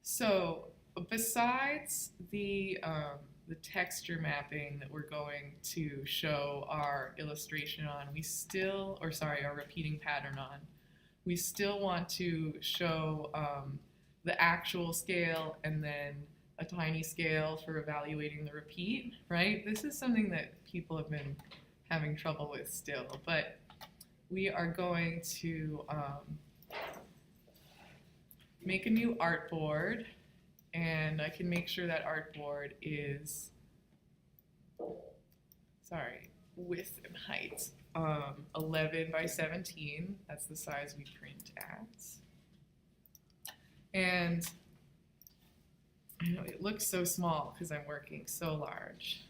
So besides the texture mapping that we're going to show our illustration on, our repeating pattern on, we still want to show the actual scale and then a tiny scale for evaluating the repeat, right? This is something that people have been having trouble with still, but we are going to make a new artboard, and I can make sure that artboard is, width and height, 11 by 17. That's the size we print at. And I know it looks so small because I'm working so large.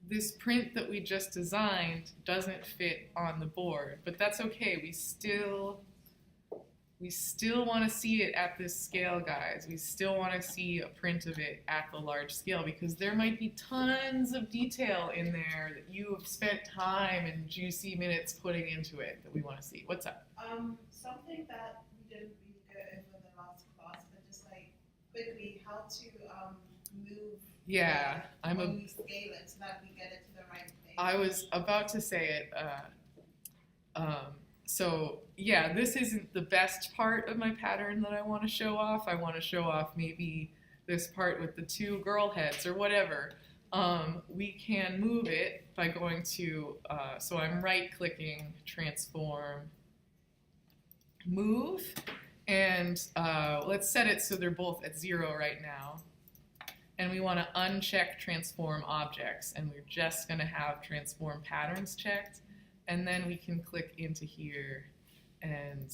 This print that we just designed doesn't fit on the board, but that's okay. We still want to see it at this scale, guys. We still want to see a print of it at the large scale because there might be tons of detail in there that you have spent time and juicy minutes putting into it that we want to see. What's up? Something that we didn't really go over the last class, but just like quickly, how to move. Yeah, when we scale it so that we get it to the right place. I was about to say it. So yeah, this isn't the best part of my pattern that I want to show off. I want to show off maybe this part with the two girl heads or whatever. We can move it by going to, so I'm right-clicking, transform, move, and let's set it so they're both at 0 right now. And we want to uncheck transform objects, and we're just going to have transform patterns checked, and then we can click into here and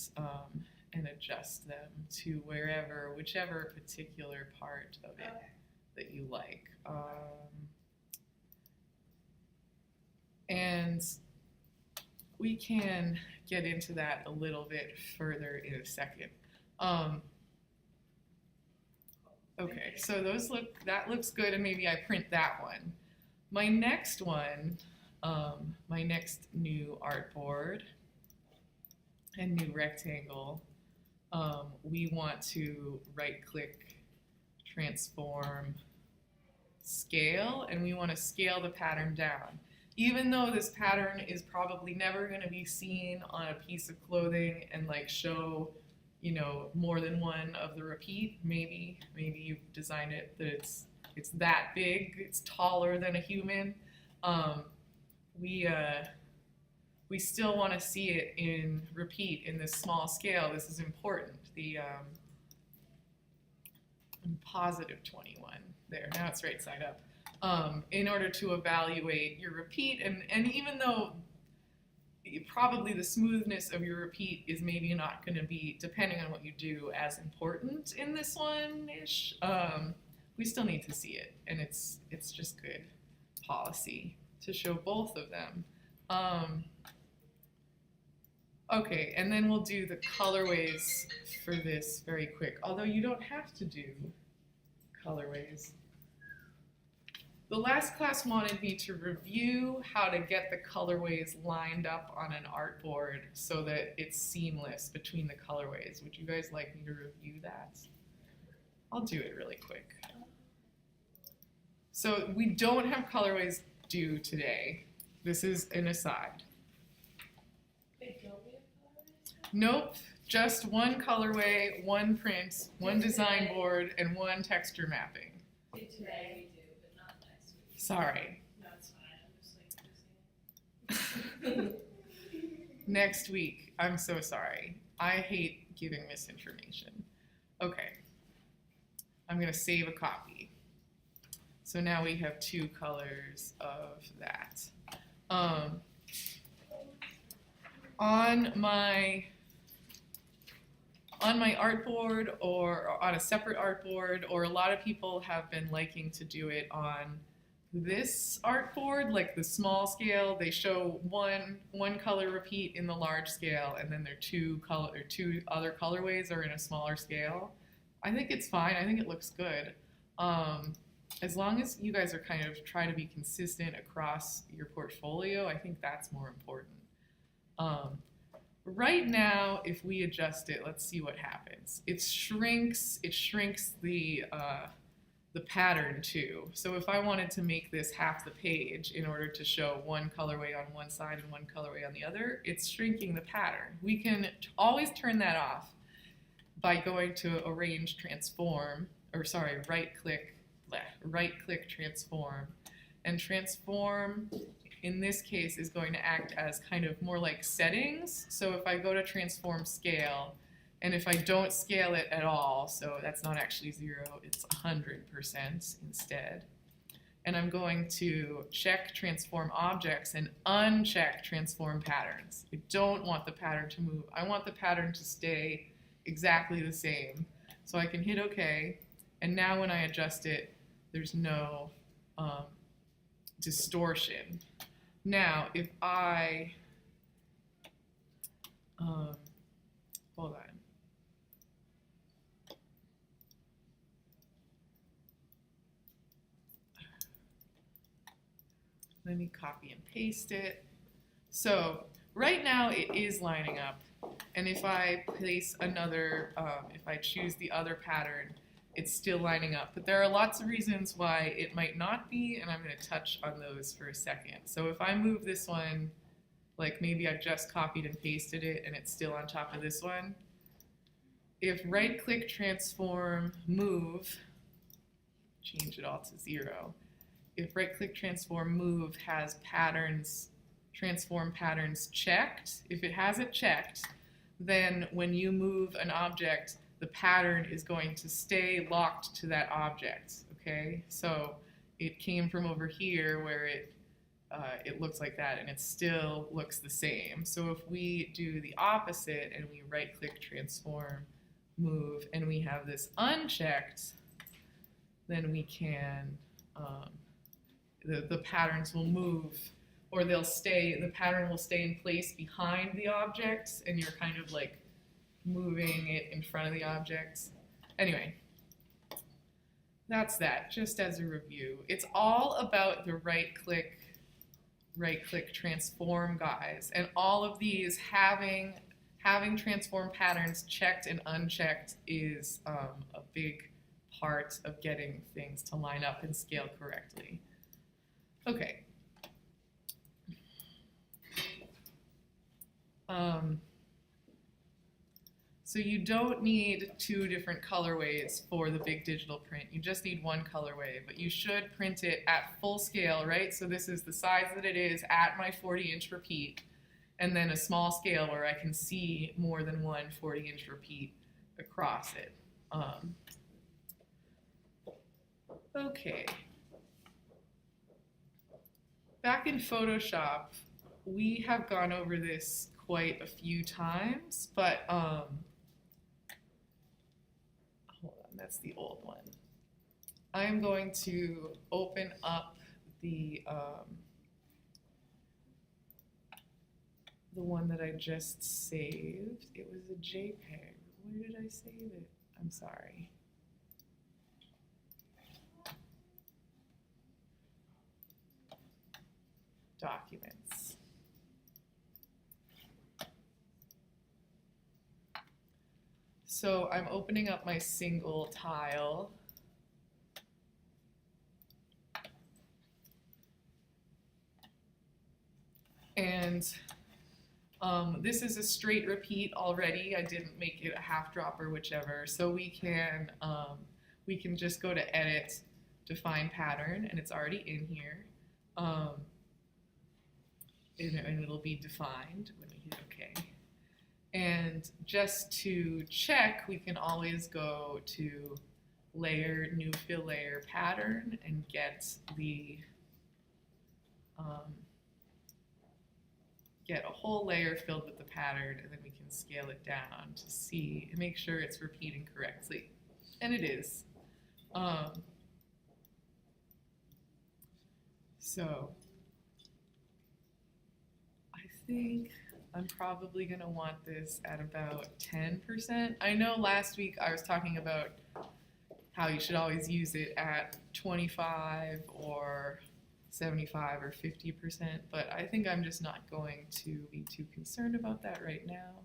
adjust them to whichever particular part of it that you like. And we can get into that a little bit further in a second. Okay, so that looks good, and maybe I print that one. My next one, my next new artboard and new rectangle, we want to right-click, transform, scale, and we want to scale the pattern down. Even though this pattern is probably never going to be seen on a piece of clothing and like show, you know, more than one of the repeat. Maybe you've designed it that it's that big, it's taller than a human. We still want to see it in repeat in this small scale. This is important. The positive 21 there. Now it's right side up. In order to evaluate your repeat, and even though probably the smoothness of your repeat is maybe not going to be, depending on what you do, as important in this one-ish, we still need to see it, and it's just good policy to show both of them. Okay, and then we'll do the colorways for this very quick, although you don't have to do colorways. The last class wanted me to review how to get the colorways lined up on an artboard so that it's seamless between the colorways. Would you guys like me to review that? I'll do it really quick. So we don't have colorways due today. This is an aside. Nope, just one colorway, one print, one design board, and one texture mapping. Today we do, but not next week. Sorry. No, it's fine. I'm just like Next week. I'm so sorry. I hate giving misinformation. Okay. I'm going to save a copy. So now we have two colors of that. On my artboard or on a separate artboard, or a lot of people have been liking to do it on this artboard, like the small scale. They show one color repeat in the large scale, and then their two other colorways are in a smaller scale. I think it's fine. I think it looks good. as long as you guys are kind of trying to be consistent across your portfolio, I think that's more important. Right now, if we adjust it, let's see what happens. It shrinks the pattern too. So if I wanted to make this half the page in order to show one colorway on one side and one colorway on the other, it's shrinking the pattern. We can always turn that off by going to Arrange Transform, or sorry, right click Transform. And Transform in this case is going to act as kind of more like settings. So if I go to Transform Scale, and if I don't scale it at all, so that's not actually 0, it's 100% instead. And I'm going to check Transform Objects and uncheck Transform Patterns. I don't want the pattern to move. I want the pattern to stay exactly the same. So I can hit OK, and now when I adjust it, there's no distortion. Now, if I, hold on. Let me copy and paste it. So right now it is lining up. And if I place another, if I choose the other pattern, it's still lining up. But there are lots of reasons why it might not be, and I'm going to touch on those for a second. So if I move this one, like maybe I've just copied and pasted it and it's still on top of this one. If right-click, transform, move, change it all to 0. If right-click, transform, move has patterns, transform patterns checked, if it has it checked, then when you move an object, the pattern is going to stay locked to that object, okay? So it came from over here where it looks like that and it still looks the same. So if we do the opposite and we right-click, transform, move, and we have this unchecked, then we can, the patterns will move, or they'll stay, the pattern will stay in place behind the objects, and you're kind of like moving it in front of the objects. Anyway, that's that, just as a review. It's all about the right-click, transform, guys, and all of these having transform patterns checked and unchecked is a big part of getting things to line up and scale correctly. Okay. So you don't need 2 different colorways for the big digital print. You just need 1 colorway, but you should print it at full scale, right? So this is the size that it is at my 40-inch repeat, and then a small scale where I can see more than one 40-inch repeat across it. Okay. Back in Photoshop, we have gone over this quite a few times, but hold on, that's the old one. I'm going to open up the one that I just saved. It was a JPEG. Where did I save it? I'm sorry. Documents. So I'm opening up my single tile. And this is a straight repeat already. I didn't make it a half drop or whichever. So we can just go to Edit, Define Pattern, and it's already in here. And it'll be defined when we hit OK. And just to check, we can always go to Layer, New Fill Layer, Pattern, and get the get a whole layer filled with the pattern, and then we can scale it down to see and make sure it's repeating correctly. And it is. So I think I'm probably going to want this at about 10%. I know last week I was talking about how you should always use it at 25 or 75 or 50%, but I think I'm just not going to be too concerned about that right now.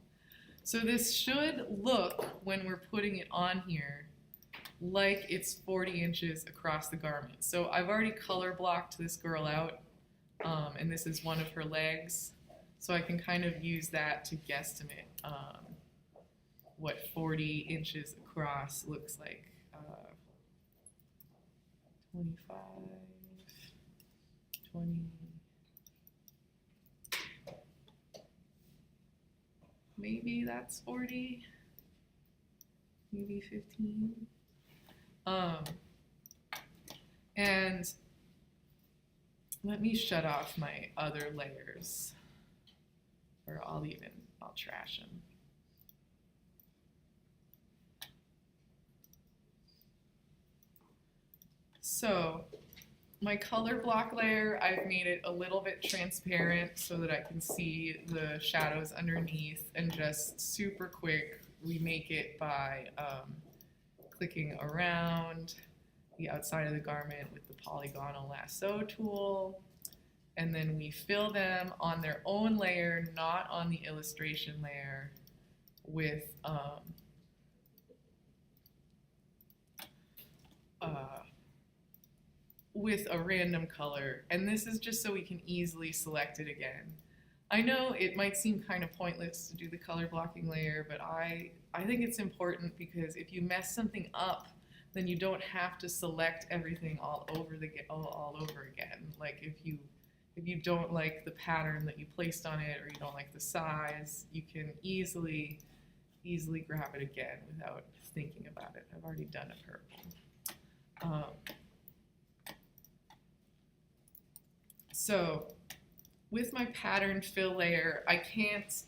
So this should look, when we're putting it on here, like it's 40 inches across the garment. So I've already color blocked this girl out, and this is one of her legs. So I can kind of use that to guesstimate what 40 inches across looks like. 25, 20, maybe that's 40, maybe 15. And let me shut off my other layers, or I'll trash them. So my color block layer, I've made it a little bit transparent so that I can see the shadows underneath, and just super quick, we make it by clicking around the outside of the garment with the polygonal lasso tool, and then we fill them on their own layer, not on the illustration layer, with a random color. And this is just so we can easily select it again. I know it might seem kind of pointless to do the color blocking layer, but I think it's important, because if you mess something up, then you don't have to select everything all over again. Like if you don't like the pattern that you placed on it, or you don't like the size, you can easily grab it again without thinking about it. I've already done a purple. So with my pattern fill layer, I can't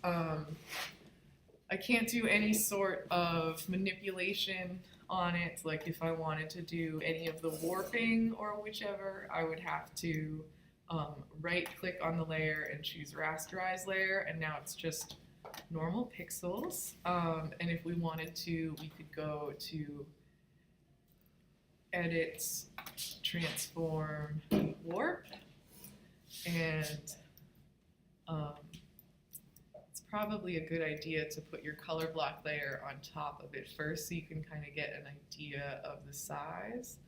do any sort of manipulation on it. Like if I wanted to do any of the warping or whichever, I would have to right click on the layer and choose rasterize layer, and now it's just normal pixels. And if we wanted to, we could go to edit, transform, warp, and it's probably a good idea to put your color block layer on top of it first, so you can kind of get an idea of the size.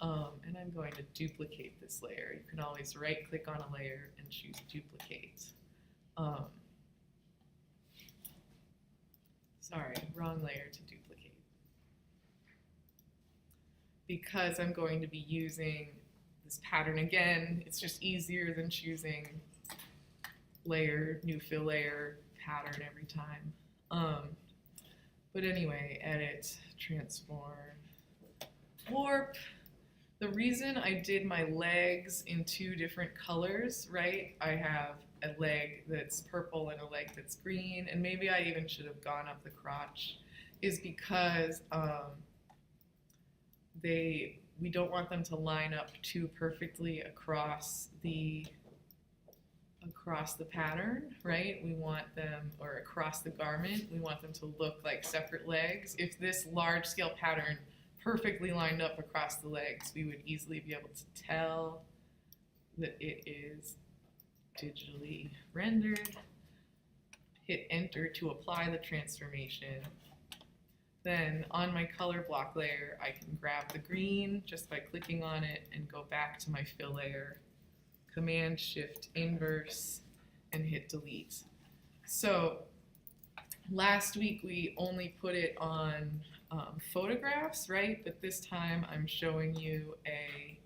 And I'm going to duplicate this layer. You can always right click on a layer and choose duplicate. Sorry, wrong layer to duplicate. Because I'm going to be using this pattern again, it's just easier than choosing layer, new fill layer, pattern every time. But anyway, edit, transform, warp. The reason I did my legs in two different colors, right? I have a leg that's purple and a leg that's green, and maybe I even should have gone up the crotch, is because we don't want them to line up too perfectly across the pattern, right? We want them, or across the garment, we want them to look like separate legs. If this large scale pattern perfectly lined up across the legs, we would easily be able to tell that it is digitally rendered. Hit enter to apply the transformation. Then on my color block layer, I can grab the green just by clicking on it and go back to my fill layer, Command Shift Inverse, and hit delete. So last week we only put it on photographs, right? But this time I'm showing you a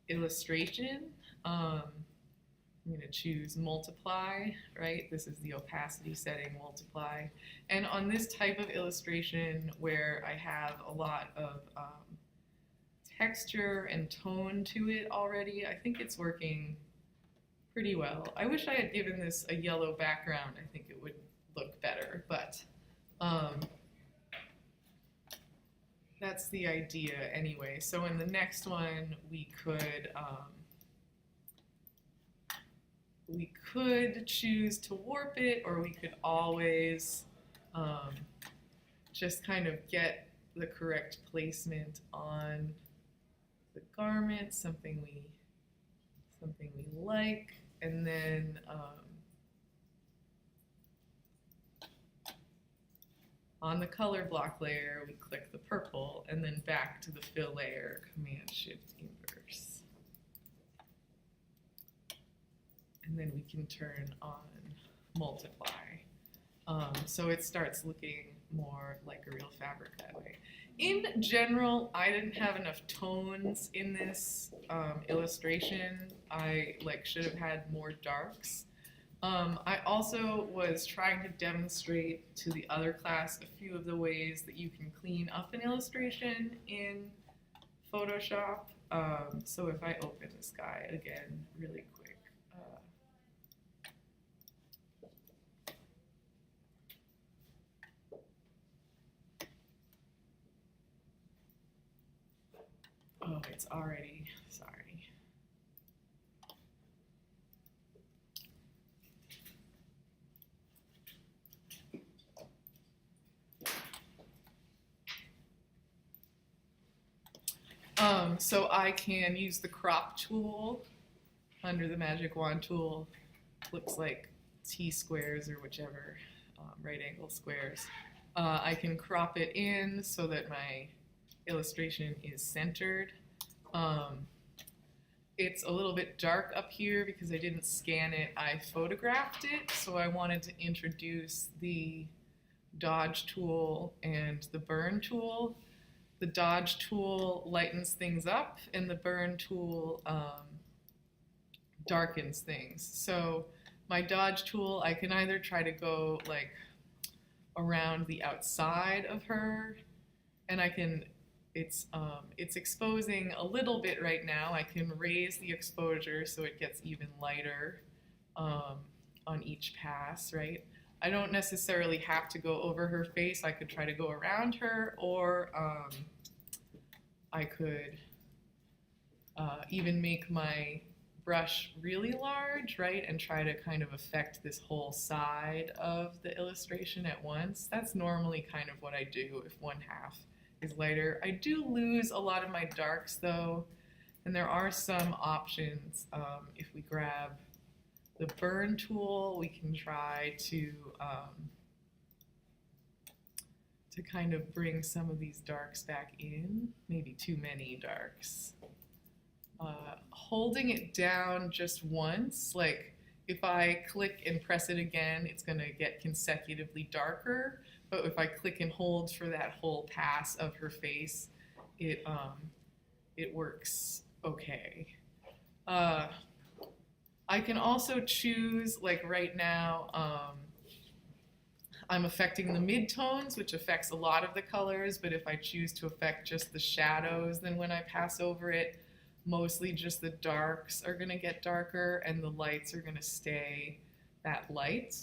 illustration. I'm going to choose multiply, right? This is the opacity setting, multiply. And on this type of illustration where I have a lot of texture and tone to it already, I think it's working pretty well. I wish I had given this a yellow background. I think it would look better, but that's the idea anyway. So in the next one, we could choose to warp it, or we could always just kind of get the correct placement on the garment, something we like, and then on the color block layer, we click the purple, and then back to the fill layer, Command-Shift-Inverse. And then we can turn on multiply. So it starts looking more like a real fabric that way. In general, I didn't have enough tones in this illustration. I should have had more darks. I also was trying to demonstrate to the other class a few of the ways that you can clean up an illustration in Photoshop. So if I open this guy again really quick. Oh, it's already, sorry. So I can use the crop tool under the magic wand tool. Looks like T-squares or whichever, right angle squares. I can crop it in so that my illustration is centered. It's a little bit dark up here because I didn't scan it, I photographed it, so I wanted to introduce the dodge tool and the burn tool. The dodge tool lightens things up and the burn tool darkens things. So my dodge tool, I can either try to go around the outside of her, and I can, it's exposing a little bit right now. I can raise the exposure so it gets even lighter on each pass, right? I don't necessarily have to go over her face. I could try to go around her, or I could even make my brush really large, right, and try to kind of affect this whole side of the illustration at once. That's normally kind of what I do if one half is lighter. I do lose a lot of my darks though, and there are some options. If we grab the burn tool, we can try to kind of bring some of these darks back in, maybe too many darks. Holding it down just once, like if I click and press it again, it's going to get consecutively darker. But if I click and hold for that whole pass of her face, it works okay. I can also choose, like right now, I'm affecting the midtones, which affects a lot of the colors, but if I choose to affect just the shadows, then when I pass over it, mostly just the darks are gonna get darker and the lights are gonna stay that light.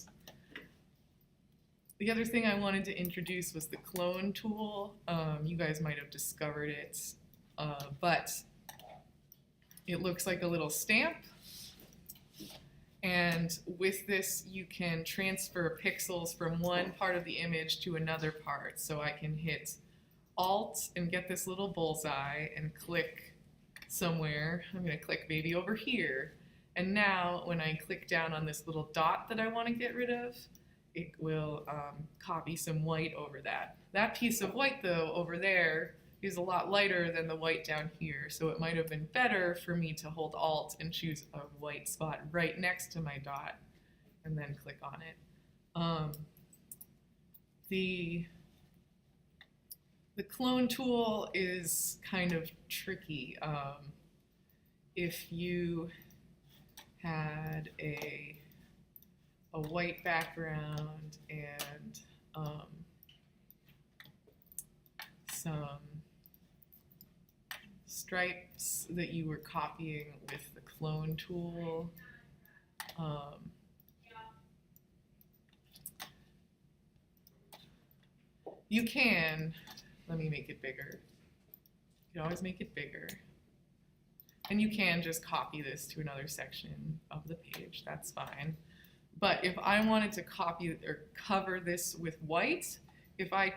The other thing I wanted to introduce was the clone tool. You guys might have discovered it, but it looks like a little stamp. And with this, you can transfer pixels from one part of the image to another part. So I can hit Alt and get this little bullseye and click somewhere. I'm going to click maybe over here. And now when I click down on this little dot that I want to get rid of, it will copy some white over that. That piece of white, though, over there is a lot lighter than the white down here, so it might have been better for me to hold Alt and choose a white spot right next to my dot and then click on it. The clone tool is kind of tricky. If you had a white background and some stripes that you were copying with the clone tool. You can, let me make it bigger. You can always make it bigger. And you can just copy this to another section of the page, that's fine. But if I wanted to copy or cover this with white, if I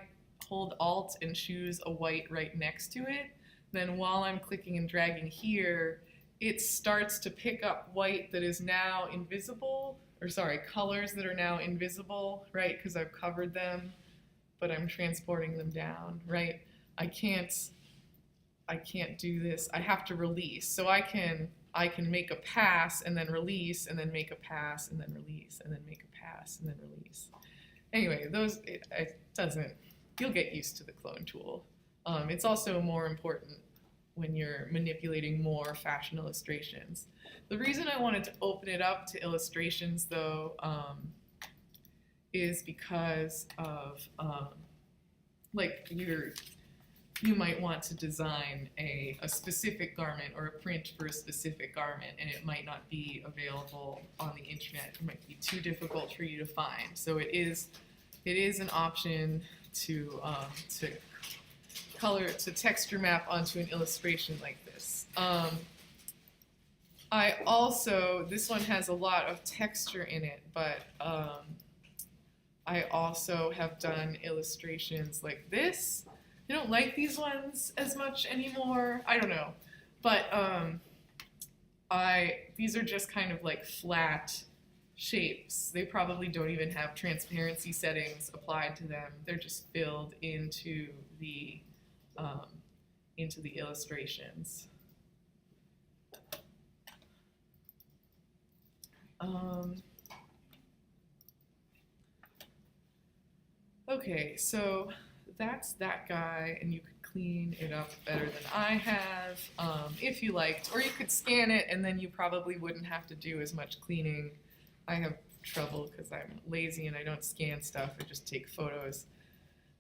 hold Alt and choose a white right next to it, then while I'm clicking and dragging here, it starts to pick up white that is now invisible, or sorry, colors that are now invisible, right? Because I've covered them, but I'm transporting them down, right? I can't do this. I have to release. So I can make a pass and then release and then make a pass and then release and then make a pass and then release. Anyway, it doesn't, you'll get used to the clone tool. It's also more important when you're manipulating more fashion illustrations. The reason I wanted to open it up to illustrations though is because of like you might want to design a specific garment or a print for a specific garment, and it might not be available on the internet. It might be too difficult for you to find. So it is an option to texture map onto an illustration like this. This one has a lot of texture in it, but I also have done illustrations like this. I don't like these ones as much anymore. I don't know, but these are just kind of like flat shapes. They probably don't even have transparency settings applied to them. They're just filled into the illustrations. Okay, so that's that guy, and you could clean it up better than I have if you liked, or you could scan it and then you probably wouldn't have to do as much cleaning. I have trouble because I'm lazy and I don't scan stuff, I just take photos.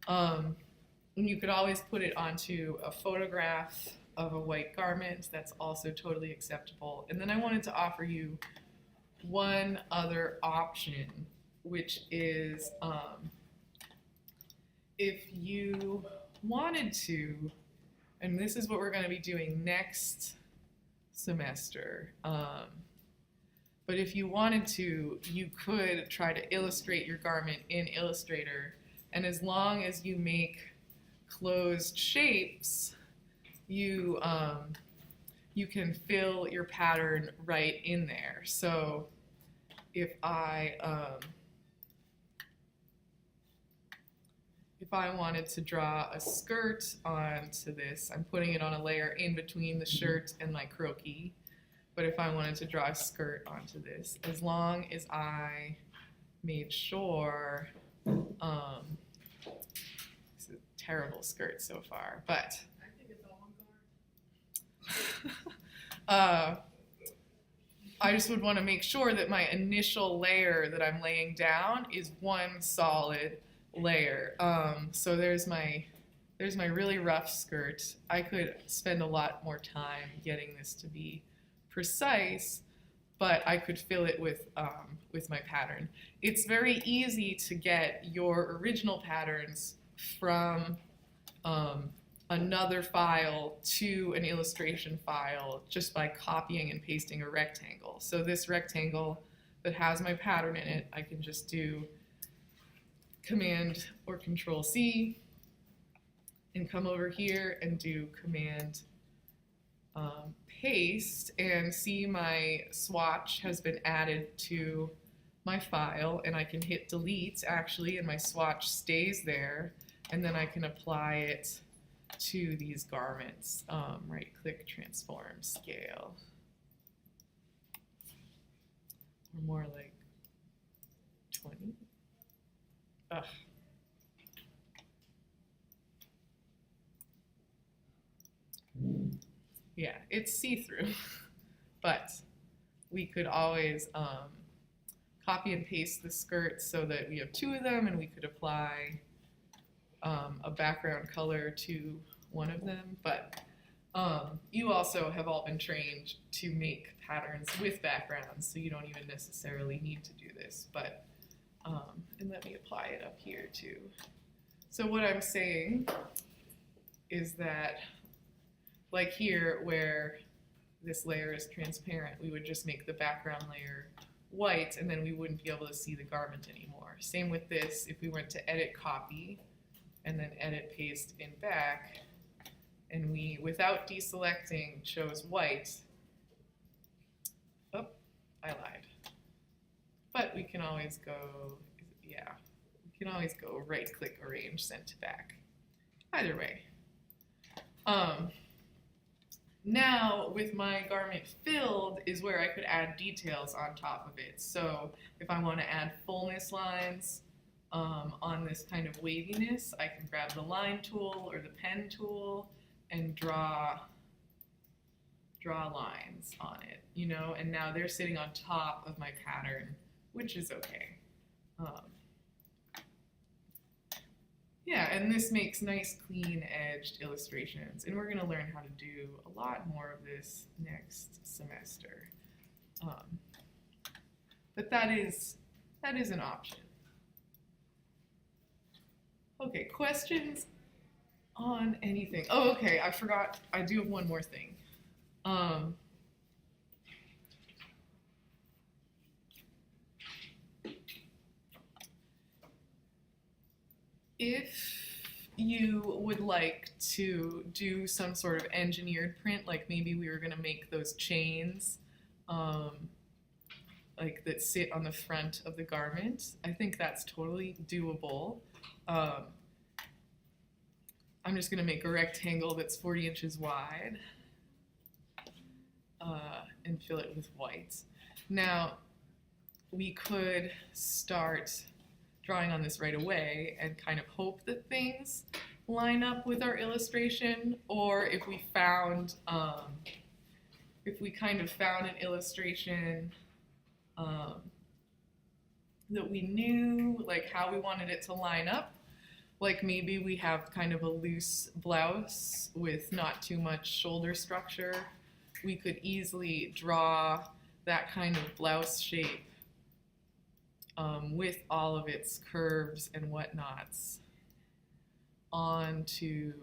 And you could always put it onto a photograph of a white garment. That's also totally acceptable. And then I wanted to offer you one other option, which is if you wanted to, and this is what we're going to be doing next semester, but if you wanted to, you could try to illustrate your garment in Illustrator, and as long as you make closed shapes, you can fill your pattern right in there. So if I wanted to draw a skirt onto this, I'm putting it on a layer in between the shirt and my croquis. But if I wanted to draw a skirt onto this, as long as I made sure, this is a terrible skirt so far, but I think it's all on guard. I just would want to make sure that my initial layer that I'm laying down is one solid layer. So there's my really rough skirt. I could spend a lot more time getting this to be precise, but I could fill it with my pattern. It's very easy to get your original patterns from another file to an illustration file just by copying and pasting a rectangle. So this rectangle that has my pattern in it, I can just do Command or Control C and come over here and do Command paste, and see my swatch has been added to my file, and I can hit delete actually, and my swatch stays there, and then I can apply it to these garments. Right click, transform, scale, or more like 20. Ugh. Yeah, it's see-through, but we could always copy and paste the skirts so that we have two of them, and we could apply a background color to one of them. But you also have all been trained to make patterns with backgrounds, so you don't even necessarily need to do this. But and let me apply it up here too. So what I'm saying is that, like here, where this layer is transparent, we would just make the background layer white, and then we wouldn't be able to see the garment anymore. Same with this. If we went to edit copy and then edit paste in back, and we, without deselecting, chose white. Oh, I lied. But we can always go, yeah, we can always go right click, arrange, send to back. Either way. Now with my garment filled is where I could add details on top of it. So if I want to add fullness lines on this kind of waviness, I can grab the line tool or the pen tool and draw lines on it, you know, and now they're sitting on top of my pattern, which is okay. Yeah, and this makes nice, clean-edged illustrations, and we're going to learn how to do a lot more of this next semester. But that is an option. Okay, questions on anything? Oh, okay, I forgot. I do have one more thing. If you would like to do some sort of engineered print, like maybe we were going to make those chains like that sit on the front of the garment, I think that's totally doable. I'm just going to make a rectangle that's 40 inches wide and fill it with white. Now, we could start drawing on this right away and kind of hope that things line up with our illustration, or if we found, if we kind of found an illustration that we knew like how we wanted it to line up, like maybe we have kind of a loose blouse with not too much shoulder structure, we could easily draw that kind of blouse shape with all of its curves and whatnots onto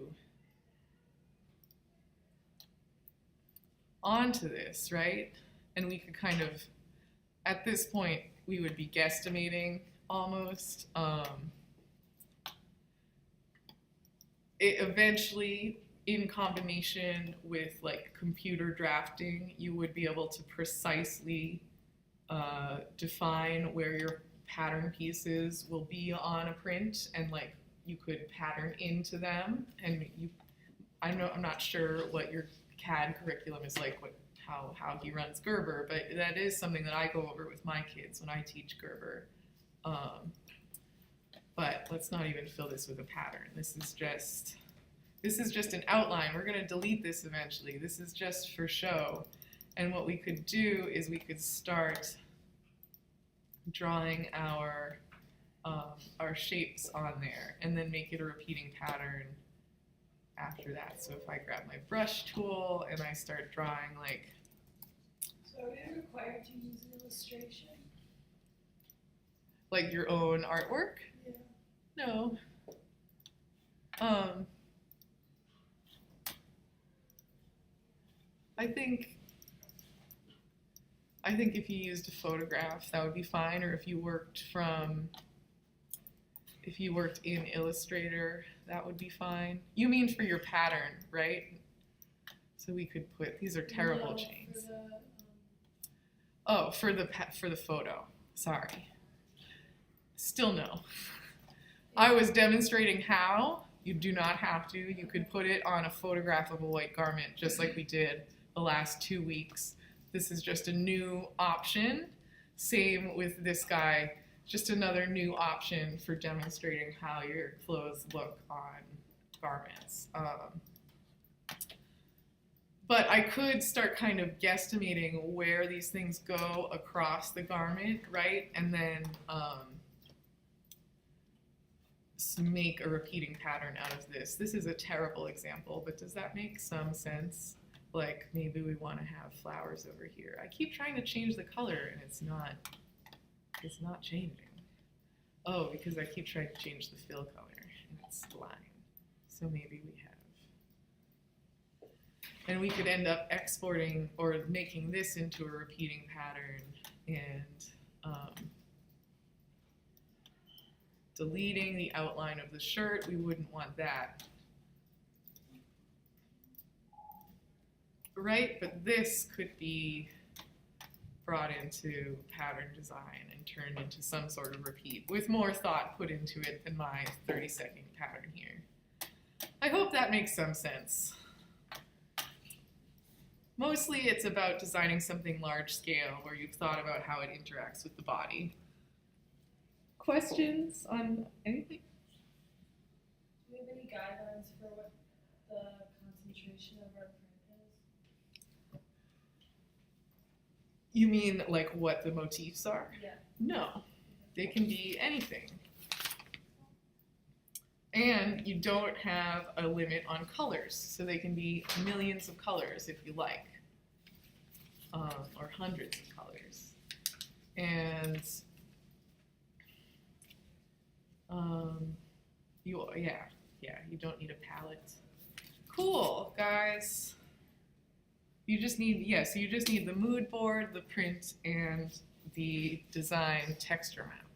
this, right? And we could kind of, at this point, we would be guesstimating almost. It eventually, in combination with like computer drafting, you would be able to precisely define where your pattern pieces will be on a print, and like you could pattern into them. And I'm not sure what your CAD curriculum is like, how he runs Gerber, but that is something that I go over with my kids when I teach Gerber. But let's not even fill this with a pattern. This is just an outline. We're going to delete this eventually. This is just for show. And what we could do is we could start drawing our shapes on there and then make it a repeating pattern after that. So if I grab my brush tool and I start drawing like... So are you required to use an illustration? Like your own artwork? Yeah. No. I think if you used a photograph, that would be fine, or if you worked in Illustrator, that would be fine. You mean for your pattern, right? So we could put, these are terrible chains. For the, for the photo, sorry. Still no. I was demonstrating how. You do not have to. You could put it on a photograph of a white garment, just like we did the last 2 weeks. This is just a new option. Same with this guy, just another new option for demonstrating how your clothes look on garments. But I could start kind of guesstimating where these things go across the garment, right? And then make a repeating pattern out of this. This is a terrible example, but does that make some sense? Like maybe we want to have flowers over here. I keep trying to change the color and it's not changing. Oh, because I keep trying to change the fill color and it's blind. So maybe we have. And we could end up exporting or making this into a repeating pattern and deleting the outline of the shirt. We wouldn't want that. Right, but this could be brought into pattern design and turned into some sort of repeat with more thought put into it than my 30-second pattern here. I hope that makes some sense. Mostly it's about designing something large scale where you've thought about how it interacts with the body. Questions on anything? Do we have any guidelines for what the concentration of our print is? You mean like what the motifs are? Yeah. No, they can be anything. And you don't have a limit on colors, so they can be millions of colors if you like, or hundreds of colors. And you don't need a palette. Cool, guys. You just need, so you just need the mood board, the print, and the design texture map.